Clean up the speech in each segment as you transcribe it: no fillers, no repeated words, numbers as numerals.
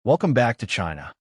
Welcome back to China.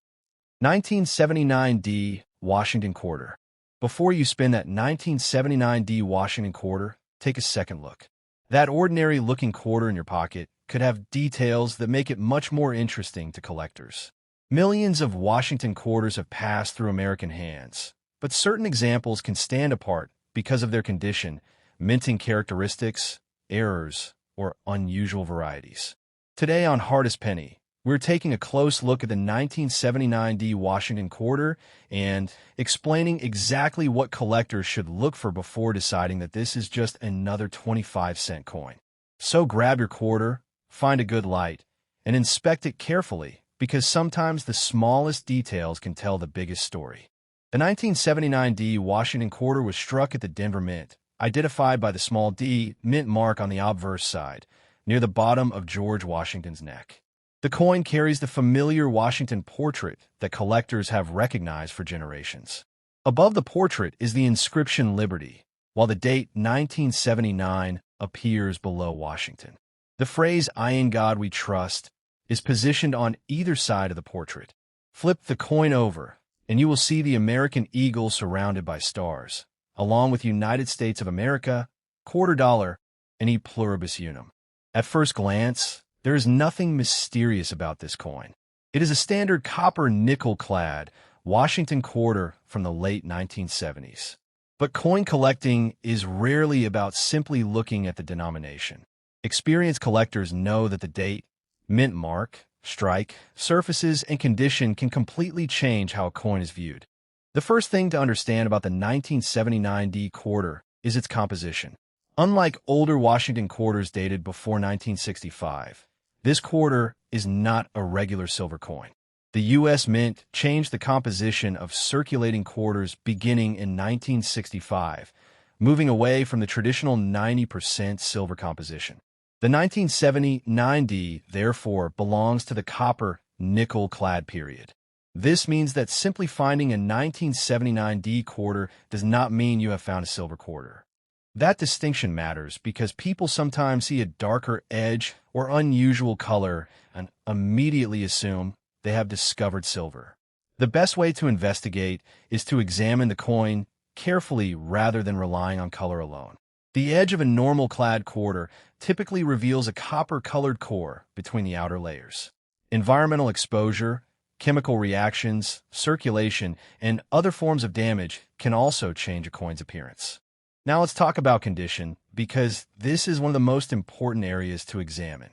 1979D Washington quarter. Before you spin that 1979D Washington quarter, take a second look. That ordinary-looking quarter in your pocket could have details that make it much more interesting to collectors. Millions of Washington quarters have passed through American hands, but certain examples can stand apart because of their condition, minting characteristics, errors, or unusual varieties. Today on Hardest Penny, we're taking a close look at the 1979D Washington quarter and explaining exactly what collectors should look for before deciding that this is just another 25-cent coin. So grab your quarter, find a good light, and inspect it carefully, because sometimes the smallest details can tell the biggest story. The 1979D Washington quarter was struck at the Denver Mint, identified by the small D mint mark on the obverse side, near the bottom of George Washington's neck. The coin carries the familiar Washington portrait that collectors have recognized for generations. Above the portrait is the inscription Liberty, while the date 1979 appears below Washington. The phrase "I in God we trust" is positioned on either side of the portrait. Flip the coin over, and you will see the American eagle surrounded by stars, along with United States of America, quarter dollar, and e pluribus unum. At first glance, there is nothing mysterious about this coin. It is a standard copper nickel-clad Washington quarter from the late 1970s. But coin collecting is rarely about simply looking at the denomination. Experienced collectors know that the date, mint mark, strike, surfaces, and condition can completely change how a coin is viewed. The first thing to understand about the 1979D quarter is its composition. Unlike older Washington quarters dated before 1965, this quarter is not a regular silver coin. The U.S. Mint changed the composition of circulating quarters beginning in 1965, moving away from the traditional 90% silver composition. The 1979D, therefore, belongs to the copper nickel-clad period. This means that simply finding a 1979D quarter does not mean you have found a silver quarter. That distinction matters because people sometimes see a darker edge or unusual color and immediately assume they have discovered silver. The best way to investigate is to examine the coin carefully rather than relying on color alone. The edge of a normal clad quarter typically reveals a copper-colored core between the outer layers. Environmental exposure, chemical reactions, circulation, and other forms of damage can also change a coin's appearance. Now let's talk about condition, because this is one of the most important areas to examine.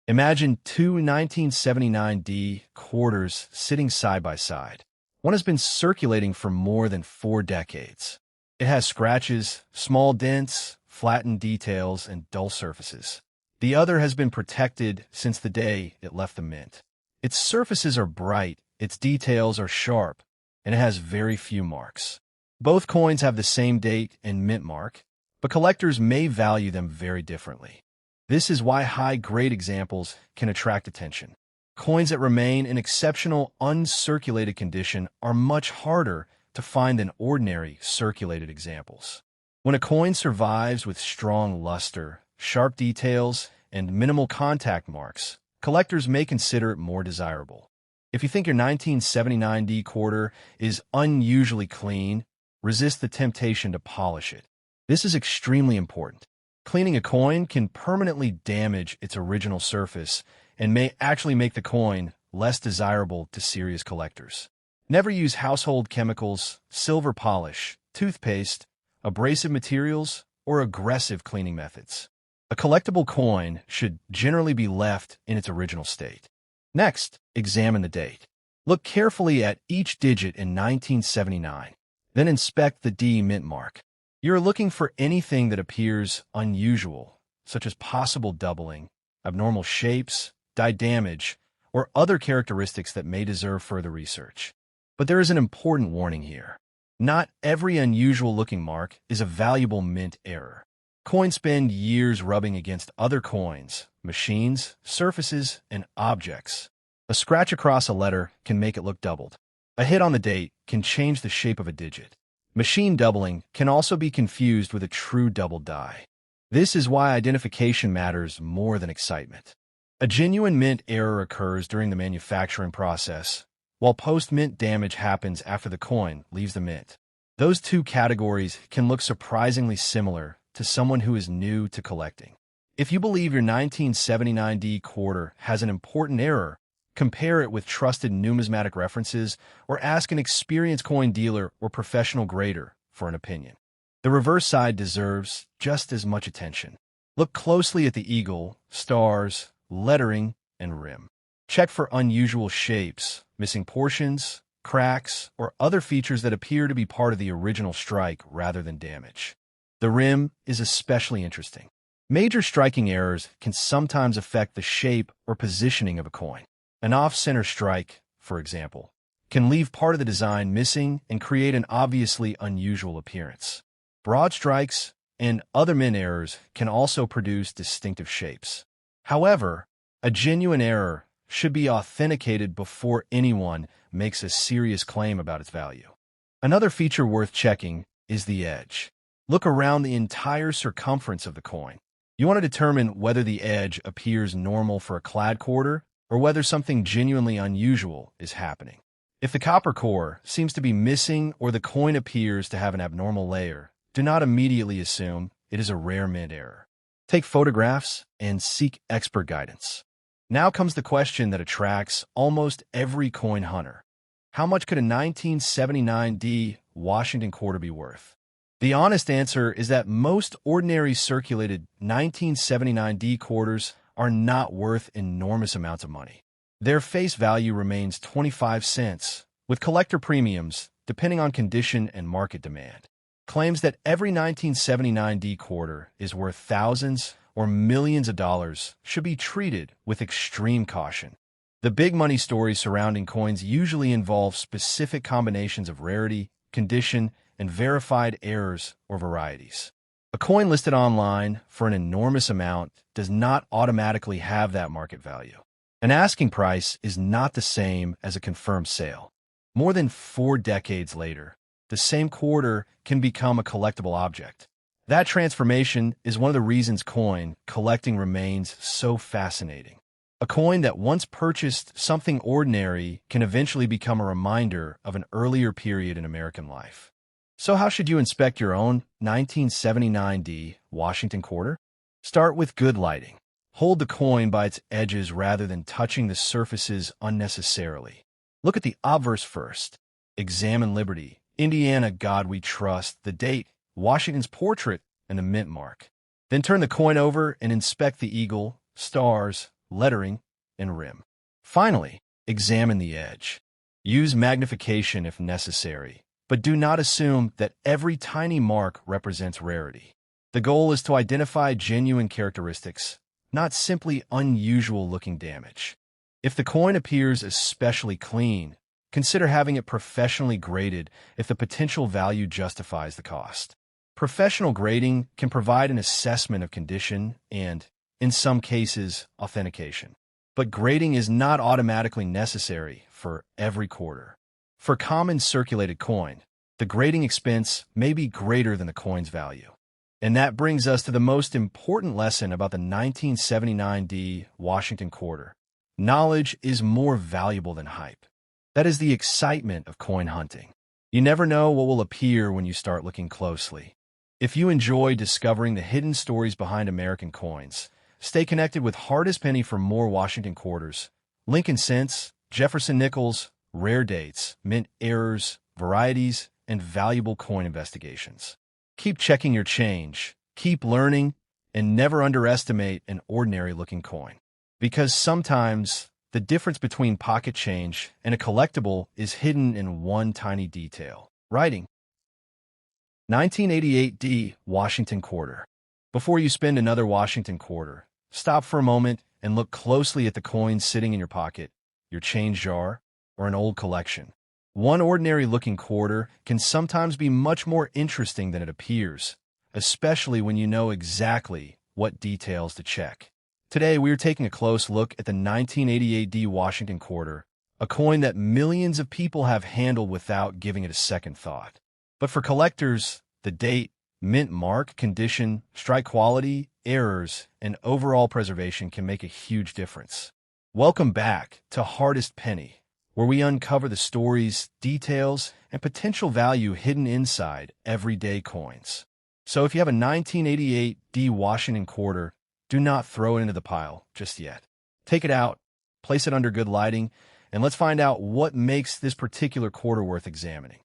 Imagine two 1979D quarters sitting side by side. One has been circulating for more than 4 decades. It has scratches, small dents, flattened details, and dull surfaces. The other has been protected since the day it left the mint. Its surfaces are bright, its details are sharp, and it has very few marks. Both coins have the same date and mint mark, but collectors may value them very differently. This is why high-grade examples can attract attention. Coins that remain in exceptional uncirculated condition are much harder to find than ordinary circulated examples. When a coin survives with strong luster, sharp details, and minimal contact marks, collectors may consider it more desirable. If you think your 1979D quarter is unusually clean, resist the temptation to polish it. This is extremely important. Cleaning a coin can permanently damage its original surface and may actually make the coin less desirable to serious collectors. Never use household chemicals, silver polish, toothpaste, abrasive materials, or aggressive cleaning methods. A collectible coin should generally be left in its original state. Next, examine the date. Look carefully at each digit in 1979. Then inspect the D mint mark. You're looking for anything that appears unusual, such as possible doubling, abnormal shapes, die damage, or other characteristics that may deserve further research. But there is an important warning here. Not every unusual-looking mark is a valuable mint error. Coins spend years rubbing against other coins, machines, surfaces, and objects. A scratch across a letter can make it look doubled. A hit on the date can change the shape of a digit. Machine doubling can also be confused with a true double die. This is why identification matters more than excitement. A genuine mint error occurs during the manufacturing process, while post-mint damage happens after the coin leaves the mint. Those two categories can look surprisingly similar to someone who is new to collecting. If you believe your 1979D quarter has an important error, compare it with trusted numismatic references or ask an experienced coin dealer or professional grader for an opinion. The reverse side deserves just as much attention. Look closely at the eagle, stars, lettering, and rim. Check for unusual shapes, missing portions, cracks, or other features that appear to be part of the original strike rather than damage. The rim is especially interesting. Major striking errors can sometimes affect the shape or positioning of a coin. An off-center strike, for example, can leave part of the design missing and create an obviously unusual appearance. Broad strikes and other mint errors can also produce distinctive shapes. However, a genuine error should be authenticated before anyone makes a serious claim about its value. Another feature worth checking is the edge. Look around the entire circumference of the coin. You want to determine whether the edge appears normal for a clad quarter or whether something genuinely unusual is happening. If the copper core seems to be missing or the coin appears to have an abnormal layer, do not immediately assume it is a rare mint error. Take photographs and seek expert guidance. Now comes the question that attracts almost every coin hunter. How much could a 1979D Washington quarter be worth? The honest answer is that most ordinary circulated 1979D quarters are not worth enormous amounts of money. Their face value remains 25 cents, with collector premiums depending on condition and market demand. Claims that every 1979D quarter is worth thousands or millions of dollars should be treated with extreme caution. The big money stories surrounding coins usually involve specific combinations of rarity, condition, and verified errors or varieties. A coin listed online for an enormous amount does not automatically have that market value. An asking price is not the same as a confirmed sale. More than 4 decades later, the same quarter can become a collectible object. That transformation is one of the reasons coin collecting remains so fascinating. A coin that once purchased something ordinary can eventually become a reminder of an earlier period in American life. So how should you inspect your own 1979D Washington quarter? Start with good lighting. Hold the coin by its edges rather than touching the surfaces unnecessarily. Look at the obverse first. Examine Liberty, Indiana, God We Trust, the date, Washington's portrait, and the mint mark. Then turn the coin over and inspect the eagle, stars, lettering, and rim. Finally, examine the edge. Use magnification if necessary, but do not assume that every tiny mark represents rarity. The goal is to identify genuine characteristics, not simply unusual-looking damage. If the coin appears especially clean, consider having it professionally graded if the potential value justifies the cost. Professional grading can provide an assessment of condition and, in some cases, authentication. But grading is not automatically necessary for every quarter. For common circulated coin, the grading expense may be greater than the coin's value. And that brings us to the most important lesson about the 1979D Washington quarter. Knowledge is more valuable than hype. That is the excitement of coin hunting. You never know what will appear when you start looking closely. If you enjoy discovering the hidden stories behind American coins, stay connected with Hardest Penny for more Washington quarters, Lincoln cents, Jefferson nickels, rare dates, mint errors, varieties, and valuable coin investigations. Keep checking your change, keep learning, and never underestimate an ordinary-looking coin. Because sometimes the difference between pocket change and a collectible is hidden in one tiny detail. Writing. 1988D Washington quarter. Before you spend another Washington quarter, stop for a moment and look closely at the coins sitting in your pocket, your change jar, or an old collection. One ordinary-looking quarter can sometimes be much more interesting than it appears, especially when you know exactly what details to check. Today, we are taking a close look at the 1988D Washington quarter, a coin that millions of people have handled without giving it a second thought. But for collectors, the date, mint mark, condition, strike quality, errors, and overall preservation can make a huge difference. Welcome back to Hardest Penny, where we uncover the stories, details, and potential value hidden inside everyday coins. So if you have a 1988 D Washington quarter, do not throw it into the pile just yet. Take it out, place it under good lighting, and let's find out what makes this particular quarter worth examining.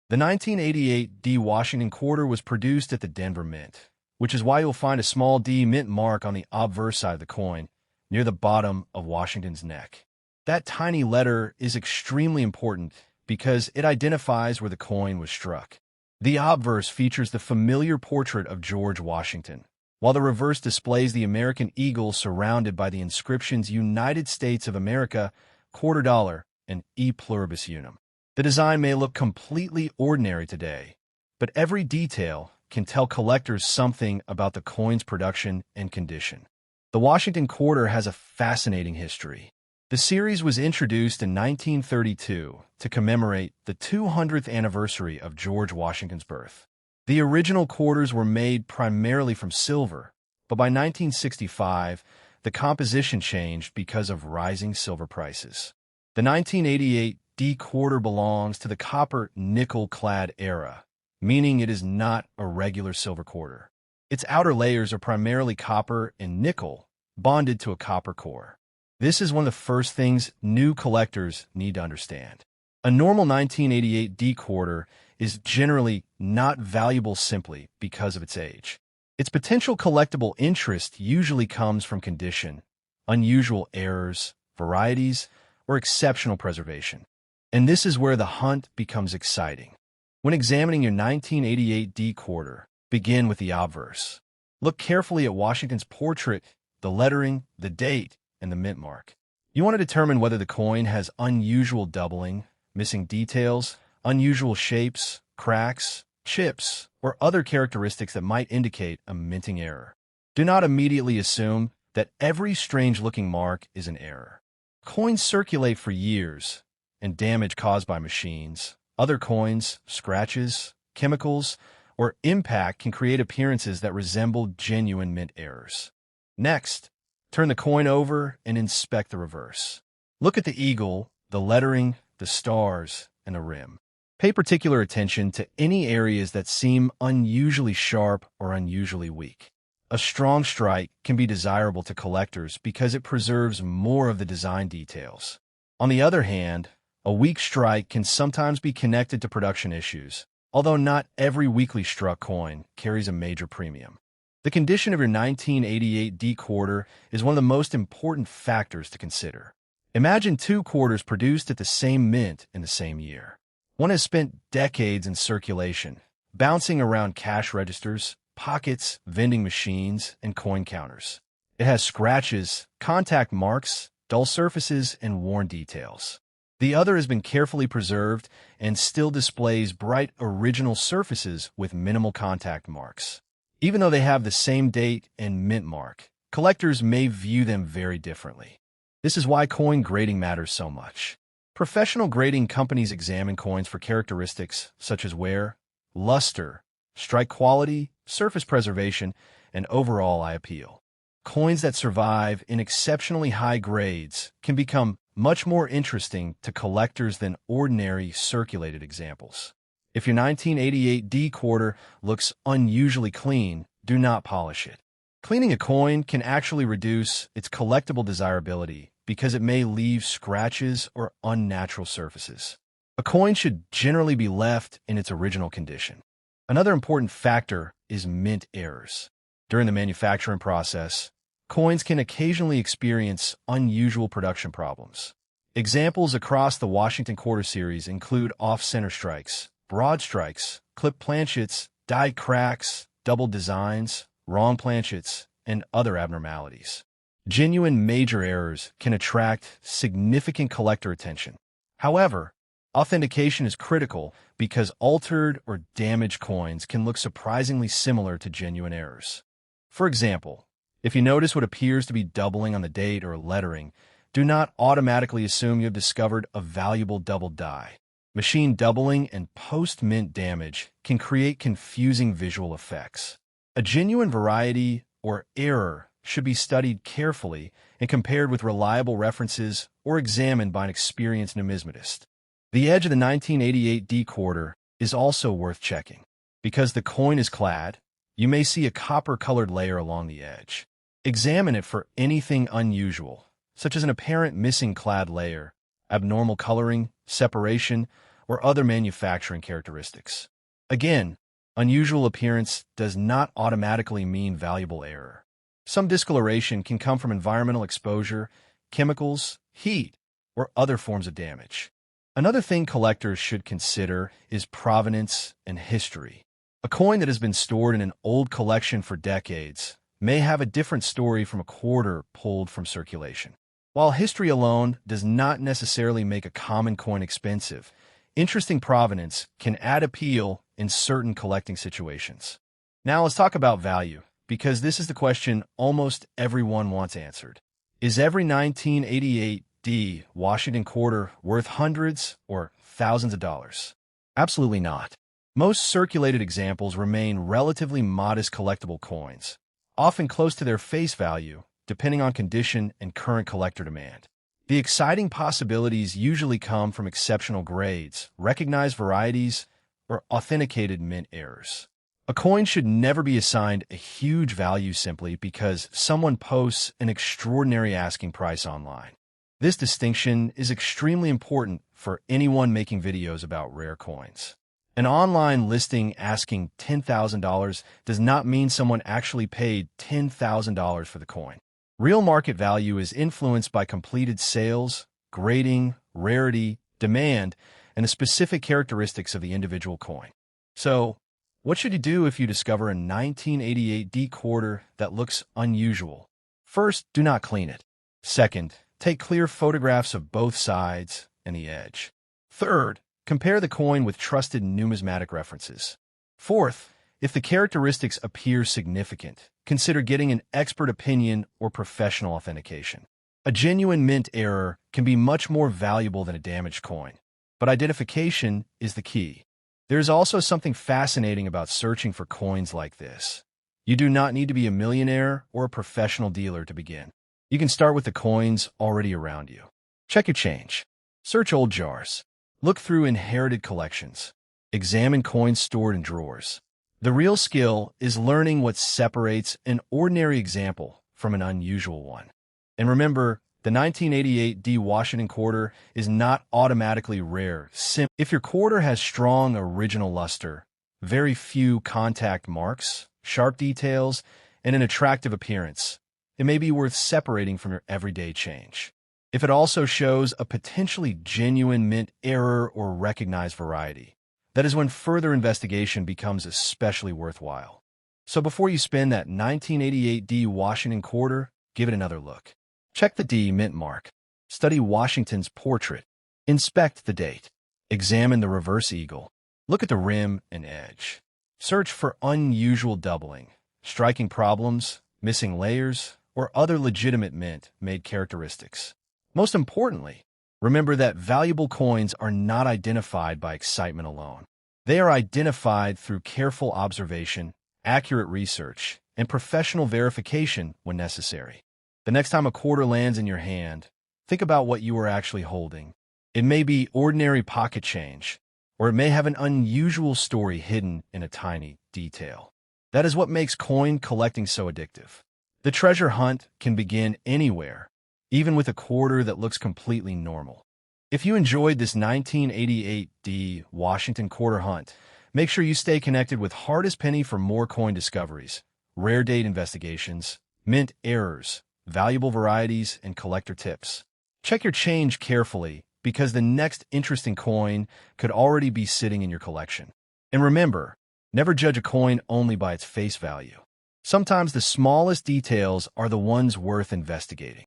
The 1988 D Washington quarter was produced at the Denver Mint, which is why you'll find a small D mint mark on the obverse side of the coin, near the bottom of Washington's neck. That tiny letter is extremely important because it identifies where the coin was struck. The obverse features the familiar portrait of George Washington, while the reverse displays the American eagle surrounded by the inscriptions United States of America, quarter dollar, and E pluribus unum. The design may look completely ordinary today, but every detail can tell collectors something about the coin's production and condition. The Washington quarter has a fascinating history. The series was introduced in 1932 to commemorate the 200th anniversary of George Washington's birth. The original quarters were made primarily from silver, but by 1965, the composition changed because of rising silver prices. The 1988 D quarter belongs to the copper-nickel-clad era, meaning it is not a regular silver quarter. Its outer layers are primarily copper and nickel, bonded to a copper core. This is one of the first things new collectors need to understand. A normal 1988 D quarter is generally not valuable simply because of its age. Its potential collectible interest usually comes from condition, unusual errors, varieties, or exceptional preservation. And this is where the hunt becomes exciting. When examining your 1988 D quarter, begin with the obverse. Look carefully at Washington's portrait, the lettering, the date, and the mint mark. You want to determine whether the coin has unusual doubling, missing details, unusual shapes, cracks, chips, or other characteristics that might indicate a minting error. Do not immediately assume that every strange-looking mark is an error. Coins circulate for years, and damage caused by machines, other coins, scratches, chemicals, or impact can create appearances that resemble genuine mint errors. Next, turn the coin over and inspect the reverse. Look at the eagle, the lettering, the stars, and the rim. Pay particular attention to any areas that seem unusually sharp or unusually weak. A strong strike can be desirable to collectors because it preserves more of the design details. On the other hand, a weak strike can sometimes be connected to production issues, although not every weakly struck coin carries a major premium. The condition of your 1988 D quarter is one of the most important factors to consider. Imagine two quarters produced at the same mint in the same year. One has spent decades in circulation, bouncing around cash registers, pockets, vending machines, and coin counters. It has scratches, contact marks, dull surfaces, and worn details. The other has been carefully preserved and still displays bright original surfaces with minimal contact marks. Even though they have the same date and mint mark, collectors may view them very differently. This is why coin grading matters so much. Professional grading companies examine coins for characteristics such as wear, luster, strike quality, surface preservation, and overall eye appeal. Coins that survive in exceptionally high grades can become much more interesting to collectors than ordinary circulated examples. If your 1988 D quarter looks unusually clean, do not polish it. Cleaning a coin can actually reduce its collectible desirability because it may leave scratches or unnatural surfaces. A coin should generally be left in its original condition. Another important factor is mint errors. During the manufacturing process, coins can occasionally experience unusual production problems. Examples across the Washington quarter series include off-center strikes, broad strikes, clipped planchets, dyed cracks, double designs, wrong planchets, and other abnormalities. Genuine major errors can attract significant collector attention. However, authentication is critical because altered or damaged coins can look surprisingly similar to genuine errors. For example, if you notice what appears to be doubling on the date or lettering, do not automatically assume you have discovered a valuable double die. Machine doubling and post-mint damage can create confusing visual effects. A genuine variety or error should be studied carefully and compared with reliable references or examined by an experienced numismatist. The edge of the 1988 D quarter is also worth checking. Because the coin is clad, you may see a copper-colored layer along the edge. Examine it for anything unusual, such as an apparent missing clad layer, abnormal coloring, separation, or other manufacturing characteristics. Again, unusual appearance does not automatically mean valuable error. Some discoloration can come from environmental exposure, chemicals, heat, or other forms of damage. Another thing collectors should consider is provenance and history. A coin that has been stored in an old collection for decades may have a different story from a quarter pulled from circulation. While history alone does not necessarily make a common coin expensive, interesting provenance can add appeal in certain collecting situations. Now let's talk about value, because this is the question almost everyone wants answered. Is every 1988 D Washington quarter worth hundreds or thousands of dollars? Absolutely not. Most circulated examples remain relatively modest collectible coins, often close to their face value, depending on condition and current collector demand. The exciting possibilities usually come from exceptional grades, recognized varieties, or authenticated mint errors. A coin should never be assigned a huge value simply because someone posts an extraordinary asking price online. This distinction is extremely important for anyone making videos about rare coins. An online listing asking $10,000 does not mean someone actually paid $10,000 for the coin. Real market value is influenced by completed sales, grading, rarity, demand, and the specific characteristics of the individual coin. So, what should you do if you discover a 1988 D quarter that looks unusual? First, do not clean it. Second, take clear photographs of both sides and the edge. Third, compare the coin with trusted numismatic references. Fourth, if the characteristics appear significant, consider getting an expert opinion or professional authentication. A genuine mint error can be much more valuable than a damaged coin, but identification is the key. There is also something fascinating about searching for coins like this. You do not need to be a millionaire or a professional dealer to begin. You can start with the coins already around you. Check your change. Search old jars. Look through inherited collections. Examine coins stored in drawers. The real skill is learning what separates an ordinary example from an unusual one. And remember, the 1988 D Washington quarter is not automatically rare. If your quarter has strong original luster, very few contact marks, sharp details, and an attractive appearance, it may be worth separating from your everyday change. If it also shows a potentially genuine mint error or recognized variety, that is when further investigation becomes especially worthwhile. So before you spend that 1988 D Washington quarter, give it another look. Check the D mint mark. Study Washington's portrait. Inspect the date. Examine the reverse eagle. Look at the rim and edge. Search for unusual doubling, striking problems, missing layers, or other legitimate mint-made characteristics. Most importantly, remember that valuable coins are not identified by excitement alone. They are identified through careful observation, accurate research, and professional verification when necessary. The next time a quarter lands in your hand, think about what you are actually holding. It may be ordinary pocket change, or it may have an unusual story hidden in a tiny detail. That is what makes coin collecting so addictive. The treasure hunt can begin anywhere, even with a quarter that looks completely normal. If you enjoyed this 1988 D Washington quarter hunt, make sure you stay connected with Hardest Penny for more coin discoveries, rare date investigations, mint errors, valuable varieties, and collector tips. Check your change carefully because the next interesting coin could already be sitting in your collection. And remember, never judge a coin only by its face value. Sometimes the smallest details are the ones worth investigating.